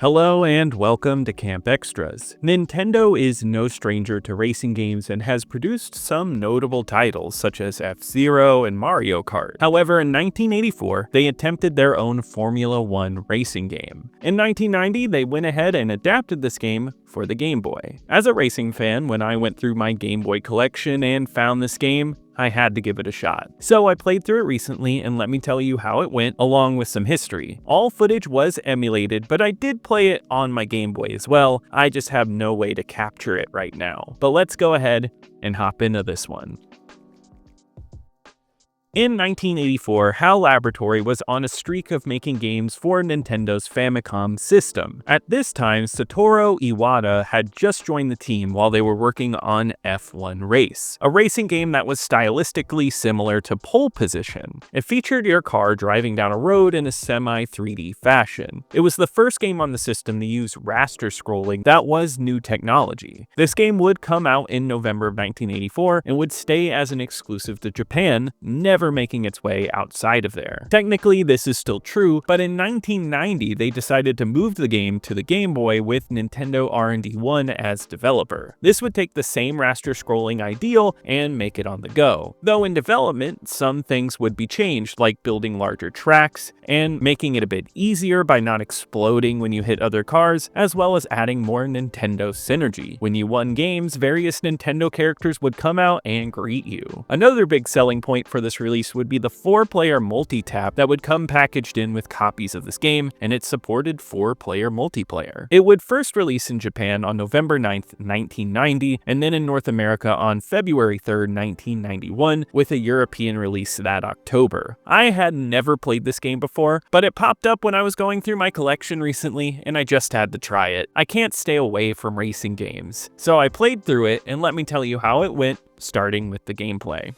Hello and welcome to Camp Xtras. Nintendo is no stranger to racing games and has produced some notable titles such as F-Zero and Mario Kart. However, in 1984, they attempted their own Formula One racing game. In 1990, they went ahead and adapted this game for the Game Boy. As a racing fan, when I went through my Game Boy collection and found this game, I had to give it a shot. So I played through it recently, and let me tell you how it went, along with some history. All footage was emulated, but I did play it on my Game Boy as well. I just have no way to capture it right now. But let's go ahead and hop into this one. In 1984, HAL Laboratory was on a streak of making games for Nintendo's Famicom system. At this time, Satoru Iwata had just joined the team while they were working on F1 Race, a racing game that was stylistically similar to Pole Position. It featured your car driving down a road in a semi-3D fashion. It was the first game on the system to use raster scrolling that was new technology. This game would come out in November of 1984 and would stay as an exclusive to Japan, never making its way outside of there. Technically, this is still true, but in 1990, they decided to move the game to the Game Boy with Nintendo R&D 1 as developer. This would take the same raster scrolling ideal and make it on the go. Though in development, some things would be changed, like building larger tracks and making it a bit easier by not exploding when you hit other cars, as well as adding more Nintendo synergy. When you won games, various Nintendo characters would come out and greet you. Another big selling point for this release would be the 4-player multi-tap that would come packaged in with copies of this game, and it supported 4-player multiplayer. It would first release in Japan on November 9th, 1990, and then in North America on February 3rd, 1991, with a European release that October. I had never played this game before, but it popped up when I was going through my collection recently, and I just had to try it. I can't stay away from racing games, so I played through it, and let me tell you how it went, starting with the gameplay.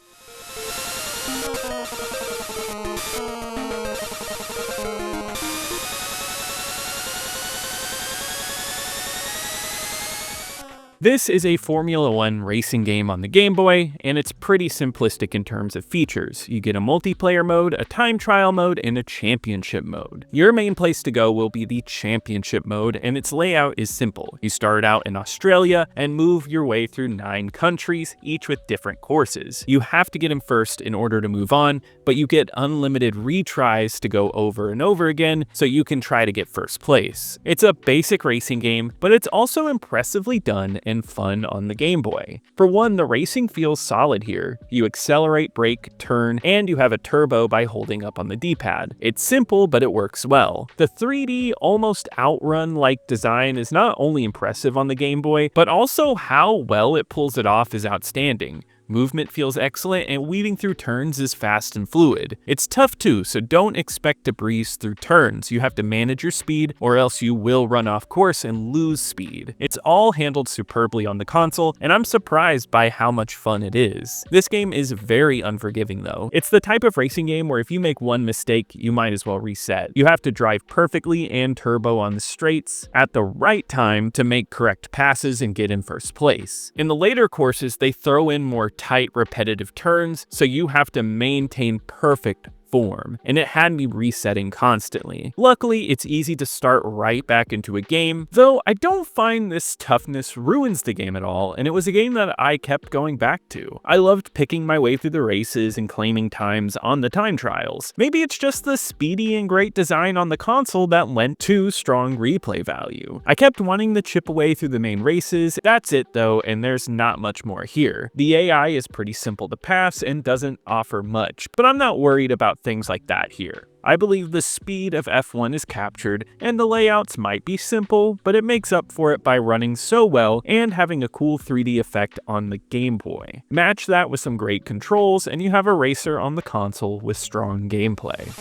This is a Formula One racing game on the Game Boy, and it's pretty simplistic in terms of features. You get a multiplayer mode, a time trial mode, and a championship mode. Your main place to go will be the championship mode, and its layout is simple. You start out in Australia and move your way through 9 countries, each with different courses. You have to get in first in order to move on, but you get unlimited retries to go over and over again, so you can try to get first place. It's a basic racing game, but it's also impressively done and fun on the Game Boy. For one, the racing feels solid here. You accelerate, brake, turn, and you have a turbo by holding up on the D-pad. It's simple, but it works well. The 3D, almost outrun-like design is not only impressive on the Game Boy, but also how well it pulls it off is outstanding. Movement feels excellent, and weaving through turns is fast and fluid. It's tough too, so don't expect to breeze through turns. You have to manage your speed, or else you will run off course and lose speed. It's all handled superbly on the console, and I'm surprised by how much fun it is. This game is very unforgiving though. It's the type of racing game where if you make one mistake, you might as well reset. You have to drive perfectly and turbo on the straights at the right time to make correct passes and get in first place. In the later courses, they throw in more tight, repetitive turns, so you have to maintain perfect form, and it had me resetting constantly. Luckily, it's easy to start right back into a game, though I don't find this toughness ruins the game at all, and it was a game that I kept going back to. I loved picking my way through the races and claiming times on the time trials. Maybe it's just the speedy and great design on the console that lent to strong replay value. I kept wanting to chip away through the main races. That's it though, and there's not much more here. The AI is pretty simple to pass and doesn't offer much, but I'm not worried about things like that here. I believe the speed of F1 is captured, and the layouts might be simple, but it makes up for it by running so well and having a cool 3D effect on the Game Boy. Match that with some great controls, and you have a racer on the console with strong gameplay.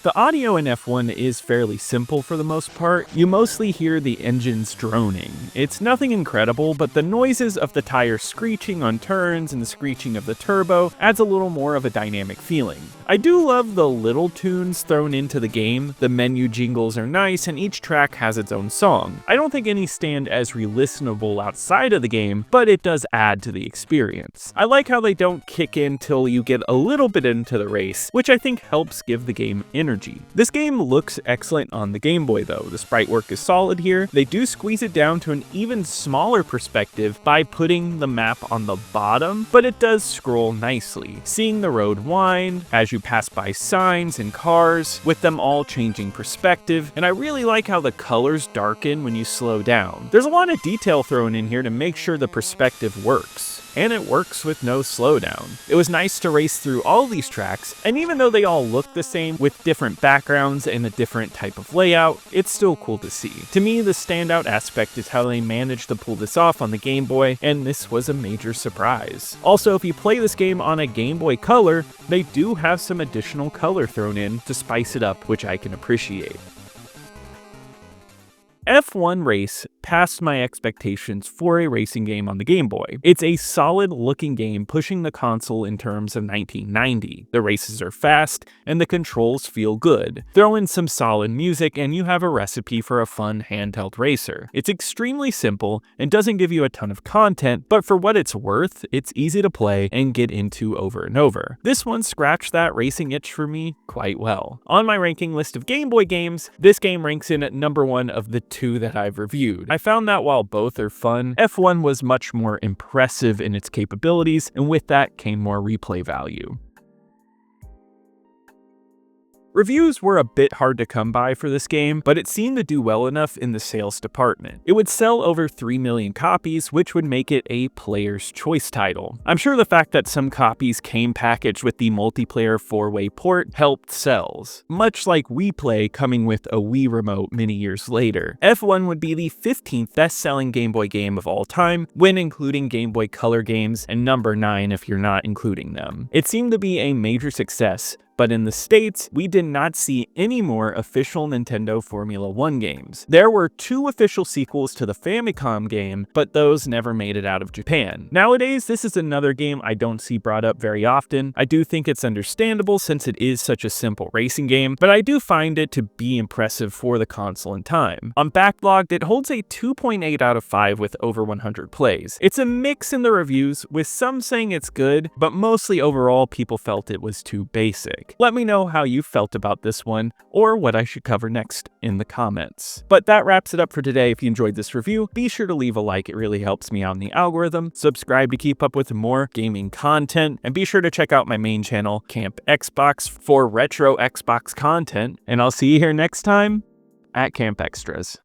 The audio in F1 is fairly simple for the most part. You mostly hear the engines droning. It's nothing incredible, but the noises of the tires screeching on turns and the screeching of the turbo adds a little more of a dynamic feeling. I do love the little tunes thrown into the game. The menu jingles are nice and each track has its own song. I don't think any stand as re-listenable outside of the game, but it does add to the experience. I like how they don't kick in till you get a little bit into the race, which I think helps give the game energy. This game looks excellent on the Game Boy though. The sprite work is solid here. They do squeeze it down to an even smaller perspective by putting the map on the bottom, but it does scroll nicely. Seeing the road wind as you pass by signs and cars, with them all changing perspective, and I really like how the colors darken when you slow down. There's a lot of detail thrown in here to make sure the perspective works. And it works with no slowdown. It was nice to race through all these tracks, and even though they all look the same with different backgrounds and a different type of layout, it's still cool to see. To me, the standout aspect is how they managed to pull this off on the Game Boy, and this was a major surprise. Also, if you play this game on a Game Boy Color, they do have some additional color thrown in to spice it up, which I can appreciate. F1 Race passed my expectations for a racing game on the Game Boy. It's a solid looking game pushing the console in terms of 1990. The races are fast and the controls feel good. Throw in some solid music and you have a recipe for a fun handheld racer. It's extremely simple and doesn't give you a ton of content, but for what it's worth, it's easy to play and get into over and over. This one scratched that racing itch for me quite well. On my ranking list of Game Boy games, this game ranks in at number 1 of the 2 that I've reviewed. I found that while both are fun, F1 was much more impressive in its capabilities, and with that came more replay value. Reviews were a bit hard to come by for this game, but it seemed to do well enough in the sales department. It would sell over 3 million copies, which would make it a player's choice title. I'm sure the fact that some copies came packaged with the multiplayer 4-way port helped sales, much like Wii Play coming with a Wii Remote many years later. F1 would be the 15th best-selling Game Boy game of all time, when including Game Boy Color games, and number 9 if you're not including them. It seemed to be a major success, but in the States, we did not see any more official Nintendo Formula 1 games. There were 2 official sequels to the Famicom game, but those never made it out of Japan. Nowadays, this is another game I don't see brought up very often. I do think it's understandable since it is such a simple racing game, but I do find it to be impressive for the console in time. On Backlogged, it holds a 2.8 out of 5 with over 100 plays. It's a mix in the reviews, with some saying it's good, but mostly overall people felt it was too basic. Let me know how you felt about this one, or what I should cover next in the comments. But that wraps it up for today. If you enjoyed this review, be sure to leave a like, it really helps me out in the algorithm. Subscribe to keep up with more gaming content, and be sure to check out my main channel, Camp Xbox, for retro Xbox content. And I'll see you here next time at Camp Xtras.